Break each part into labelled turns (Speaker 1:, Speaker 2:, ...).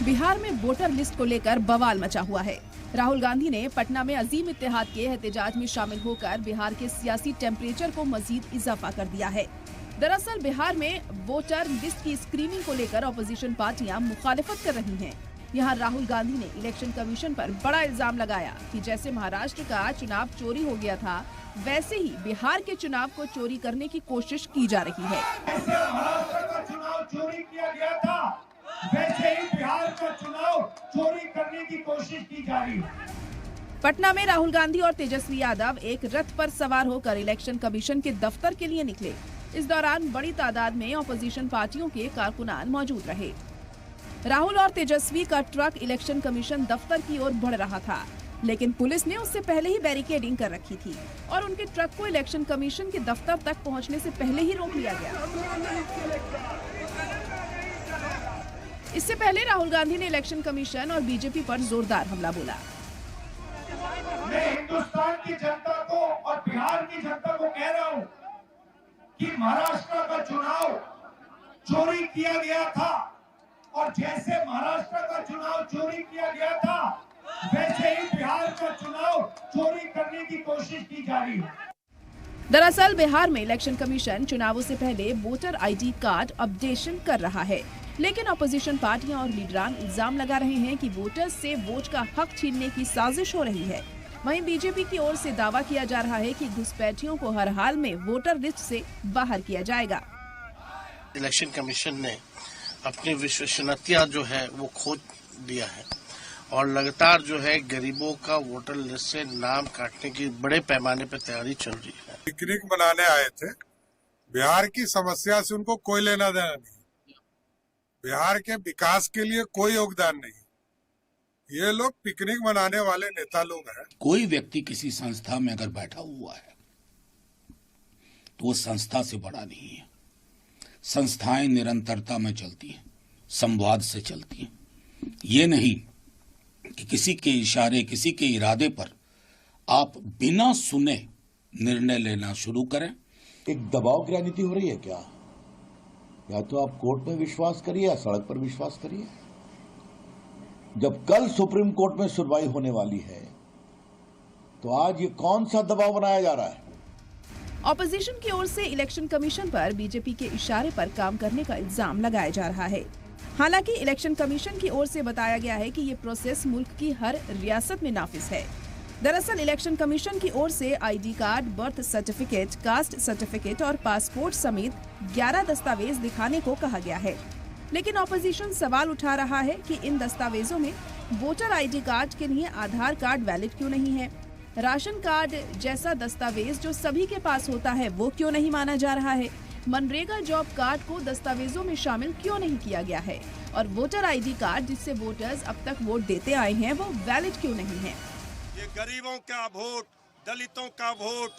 Speaker 1: बिहार में voter list को लेकर बवाल मचा हुआ है। राहुल गांधी ने पटना में अजीम इत्तेहाद के एहतजाज में शामिल होकर बिहार के सियासी टेम्परेचर को मजीद इजाफा कर दिया है। दरअसल बिहार में वोटर लिस्ट की स्क्रीनिंग को लेकर अपोजिशन पार्टियां मुखालिफत कर रही हैं। यहाँ राहुल गांधी ने इलेक्शन कमीशन पर बड़ा इल्जाम लगाया कि जैसे महाराष्ट्र का चुनाव चोरी हो गया था, वैसे ही बिहार के चुनाव को चोरी करने की कोशिश की जा रही है।
Speaker 2: महाराष्ट्र का चुनाव चोरी किया गया था, वैसे ही बिहार का चुनाव चोरी करने की कोशिश की जा रही है।
Speaker 1: पटना में राहुल गांधी और तेजस्वी यादव एक रथ पर सवार होकर इलेक्शन कमीशन के दफ्तर के लिए निकले। इस दौरान बड़ी तादाद में अपोजिशन पार्टियों के कारकुनान मौजूद रहे। राहुल और तेजस्वी का ट्रक इलेक्शन कमीशन दफ्तर की ओर बढ़ रहा था, लेकिन पुलिस ने उससे पहले ही बैरिकेडिंग कर रखी थी और उनके ट्रक को इलेक्शन कमीशन के दफ्तर तक पहुंचने से पहले ही रोक लिया गया। इससे पहले राहुल गांधी ने इलेक्शन कमीशन और बीजेपी पर जोरदार हमला बोला।
Speaker 2: मैं हिंदुस्तान की जनता को और बिहार की जनता को कह रहा हूं कि महाराष्ट्र का चुनाव चोरी किया गया था और जैसे महाराष्ट्र का चुनाव चोरी किया गया था, वैसे ही बिहार का चुनाव चोरी करने की कोशिश की जा रही है।
Speaker 1: दरअसल बिहार में इलेक्शन कमीशन चुनावों से पहले वोटर आईडी कार्ड अपडेशन कर रहा है, लेकिन अपोजिशन पार्टियां और लीडरान इल्जाम लगा रहे हैं कि वोटर्स से वोट का हक छीनने की साजिश हो रही है। वहीं बीजेपी की ओर से दावा किया जा रहा है कि घुसपैठियों को हर हाल में वोटर लिस्ट से बाहर किया जाएगा।
Speaker 3: इलेक्शन कमीशन ने अपनी विश्वसनीयता जो है वो खो दिया है और लगातार जो है गरीबों का वोटर लिस्ट से नाम काटने की बड़े पैमाने पर तैयारी चल रही है।
Speaker 4: पिकनिक मनाने आए थे, बिहार की समस्या से उनको कोई लेना देना नहीं, बिहार के विकास के लिए कोई योगदान नहीं। ये लोग पिकनिक मनाने वाले नेता लोग हैं।
Speaker 5: कोई व्यक्ति किसी संस्था में अगर बैठा हुआ है तो वो संस्था से बड़ा नहीं है। संस्थाएं निरंतरता में चलती हैं, संवाद से चलती हैं। ये नहीं कि किसी के इशारे, किसी के इरादे पर आप बिना सुने निर्णय लेना शुरू करें।
Speaker 6: एक दबाव की राजनीति हो रही है क्या? या तो आप कोर्ट में विश्वास करिए या सड़क पर विश्वास करिए। जब कल सुप्रीम कोर्ट में सुनवाई होने वाली है तो आज ये कौन सा दबाव बनाया जा रहा है?
Speaker 1: ऑपोजिशन की ओर से इलेक्शन कमीशन पर बीजेपी के इशारे पर काम करने का इल्जाम लगाया जा रहा है। हालांकि इलेक्शन कमीशन की ओर से बताया गया है कि ये प्रोसेस मुल्क की हर रियासत में नाफिज है। दरअसल इलेक्शन कमीशन की ओर से ID card, birth certificate, caste certificate और पासपोर्ट समेत 11 दस्तावेज दिखाने को कहा गया है, लेकिन ऑपोजिशन सवाल उठा रहा है कि इन दस्तावेजों में वोटर आईडी कार्ड के लिए आधार कार्ड वैलिड क्यों नहीं है, राशन कार्ड जैसा दस्तावेज जो सभी के पास होता है वो क्यों नहीं माना जा रहा है, मनरेगा जॉब कार्ड को दस्तावेजों में शामिल क्यों नहीं किया गया है और वोटर आईडी कार्ड जिससे वोटर्स अब तक वोट देते आए हैं वो वैलिड क्यों नहीं है।
Speaker 7: ये गरीबों का वोट, दलितों का वोट,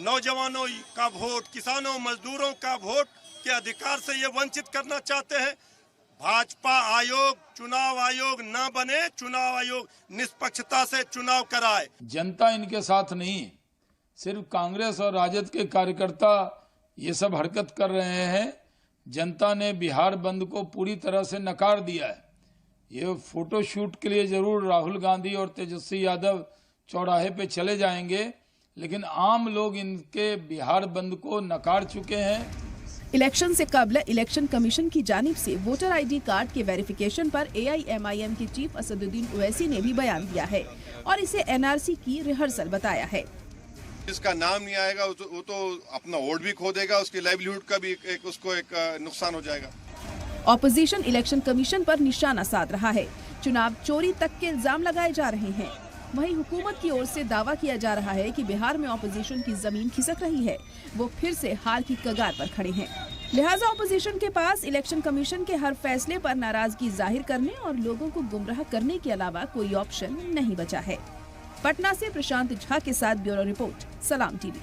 Speaker 7: नौजवानों का वोट, किसानों मजदूरों का वोट के अधिकार से ये वंचित करना चाहते हैं। भाजपा आयोग, चुनाव आयोग ना बने, चुनाव आयोग निष्पक्षता से चुनाव कराए।
Speaker 8: जनता इनके साथ नहीं, सिर्फ कांग्रेस और राजद के कार्यकर्ता ये सब हरकत कर रहे हैं। जनता ने बिहार बंद को पूरी तरह से नकार दिया है। ये फोटो शूट के लिए जरूर राहुल गांधी और तेजस्वी यादव चौराहे पे चले जाएंगे, लेकिन आम लोग इनके बिहार बंद को नकार चुके हैं।
Speaker 1: इलेक्शन से कबल इलेक्शन कमीशन की जानिब से वोटर आईडी कार्ड के वेरिफिकेशन पर AIMIM के चीफ असदुद्दीन ओवैसी ने भी बयान दिया है और इसे NRC की रिहर्सल बताया है।
Speaker 7: जिसका नाम नहीं आएगा वो तो अपना वोट भी खो देगा, उसकी लाइवलीहुड का भी उसको नुकसान हो जाएगा।
Speaker 1: ऑपोजिशन इलेक्शन कमीशन पर निशाना साध रहा है। चुनाव चोरी तक के इल्जाम लगाए जा रहे हैं। वहीं हुकूमत की ओर से दावा किया जा रहा है कि बिहार में ऑपोजिशन की जमीन खिसक रही है, वो फिर से हार की कगार पर खड़े हैं। लिहाजा ऑपोजिशन के पास इलेक्शन कमीशन के हर फैसले पर नाराजगी जाहिर करने और लोगों को गुमराह करने के अलावा कोई ऑप्शन नहीं बचा है। पटना से प्रशांत झा के साथ ब्यूरो रिपोर्ट, सलाम टीवी।